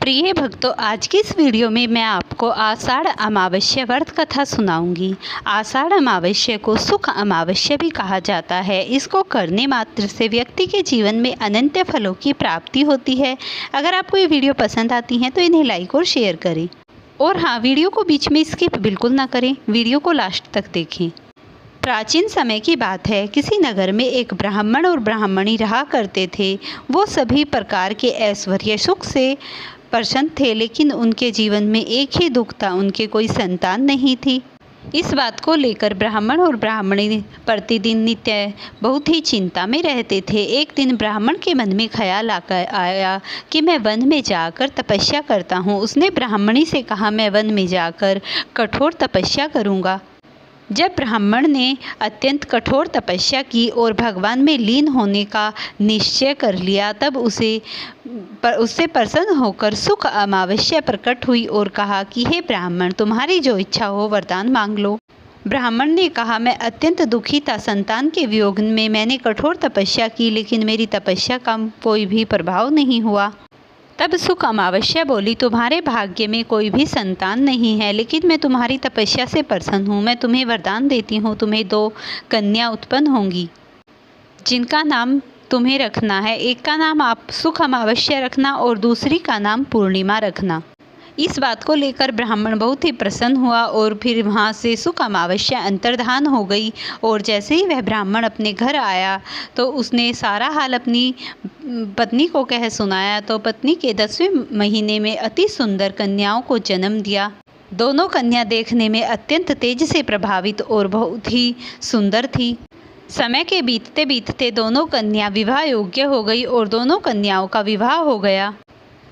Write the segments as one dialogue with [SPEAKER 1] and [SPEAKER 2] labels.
[SPEAKER 1] प्रिय भक्तों, आज की इस वीडियो में मैं आपको आषाढ़ अमावस्या व्रत कथा सुनाऊंगी। आषाढ़ अमावस्या को सुख अमावस्या भी कहा जाता है। इसको करने मात्र से व्यक्ति के जीवन में अनंत फलों की प्राप्ति होती है। अगर आपको ये वीडियो पसंद आती है तो इन्हें लाइक और शेयर करें। और हाँ, वीडियो को बीच में स्किप बिल्कुल ना करें, वीडियो को लास्ट तक देखें। प्राचीन समय की बात है। किसी नगर में एक ब्राह्मण और ब्राह्मणी रहा करते थे। वो सभी प्रकार के ऐश्वर्य सुख से प्रसन्न थे, लेकिन उनके जीवन में एक ही दुख था, उनके कोई संतान नहीं थी। इस बात को लेकर ब्राह्मण और ब्राह्मणी प्रतिदिन नित्य बहुत ही चिंता में रहते थे। एक दिन ब्राह्मण के मन में ख्याल आया कि मैं वन में जाकर तपस्या करता हूँ। उसने ब्राह्मणी से कहा, मैं वन में जाकर कठोर तपस्या करूँगा। जब ब्राह्मण ने अत्यंत कठोर तपस्या की और भगवान में लीन होने का निश्चय कर लिया, तब उससे प्रसन्न होकर सुख अमावस्या प्रकट हुई और कहा कि हे ब्राह्मण, तुम्हारी जो इच्छा हो वरदान मांग लो। ब्राह्मण ने कहा, मैं अत्यंत दुखी था। संतान के वियोग में मैंने कठोर तपस्या की, लेकिन मेरी तपस्या का कोई भी प्रभाव नहीं हुआ। तब सुख अमावस्या बोली, तुम्हारे भाग्य में कोई भी संतान नहीं है, लेकिन मैं तुम्हारी तपस्या से प्रसन्न हूँ। मैं तुम्हें वरदान देती हूँ, तुम्हें 2 कन्या उत्पन्न होंगी, जिनका नाम तुम्हें रखना है। एक का नाम आप सुख अमावस्या रखना और दूसरी का नाम पूर्णिमा रखना। इस बात को लेकर ब्राह्मण बहुत ही प्रसन्न हुआ और फिर वहाँ से सुख अमावस्या अंतर्धान हो गई। और जैसे ही वह ब्राह्मण अपने घर आया तो उसने सारा हाल अपनी पत्नी को कह सुनाया। तो पत्नी के 10वें महीने में अति सुंदर कन्याओं को जन्म दिया। दोनों कन्या देखने में अत्यंत तेज से प्रभावित और बहुत ही सुंदर थी। समय के बीतते बीतते दोनों कन्या विवाह योग्य हो गई और दोनों कन्याओं का विवाह हो गया।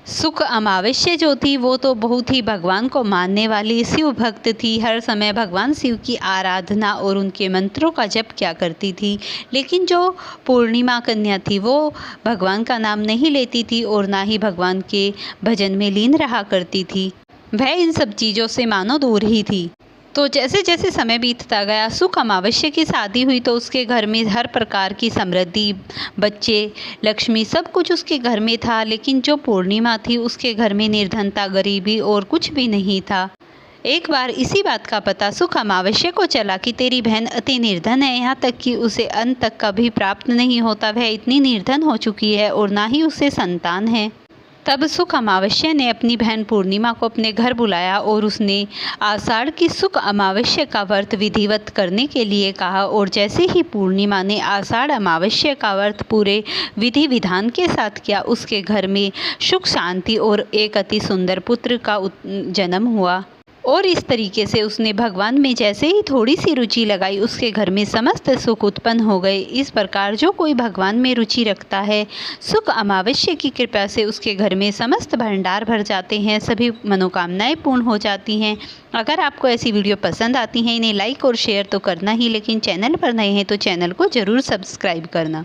[SPEAKER 1] सुख अमावस्या जो थी वो तो बहुत ही भगवान को मानने वाली शिव भक्त थी। हर समय भगवान शिव की आराधना और उनके मंत्रों का जप किया करती थी। लेकिन जो पूर्णिमा कन्या थी वो भगवान का नाम नहीं लेती थी और ना ही भगवान के भजन में लीन रहा करती थी। वह इन सब चीज़ों से मानो दूर ही थी। तो जैसे जैसे समय बीतता गया, सुख अमावस्या की शादी हुई तो उसके घर में हर प्रकार की समृद्धि, बच्चे, लक्ष्मी, सब कुछ उसके घर में था। लेकिन जो पूर्णिमा थी उसके घर में निर्धनता, गरीबी और कुछ भी नहीं था। एक बार इसी बात का पता सुख अमावस्या को चला कि तेरी बहन अति निर्धन है, यहाँ तक कि उसे अन्न तक का भी प्राप्त नहीं होता। वह इतनी निर्धन हो चुकी है और ना ही उसे संतान है। तब सुख अमावस्या ने अपनी बहन पूर्णिमा को अपने घर बुलाया और उसने आषाढ़ की सुख अमावस्या का व्रत विधिवत करने के लिए कहा। और जैसे ही पूर्णिमा ने आषाढ़ अमावस्या का व्रत पूरे विधि विधान के साथ किया, उसके घर में सुख शांति और एक अति सुंदर पुत्र का जन्म हुआ। और इस तरीके से उसने भगवान में जैसे ही थोड़ी सी रुचि लगाई, उसके घर में समस्त सुख उत्पन्न हो गए। इस प्रकार जो कोई भगवान में रुचि रखता है, सुख अमावस्या की कृपा से उसके घर में समस्त भंडार भर जाते हैं, सभी मनोकामनाएं पूर्ण हो जाती हैं। अगर आपको ऐसी वीडियो पसंद आती हैं, इन्हें लाइक और शेयर तो करना ही, लेकिन चैनल पर नए हैं तो चैनल को ज़रूर सब्सक्राइब करना।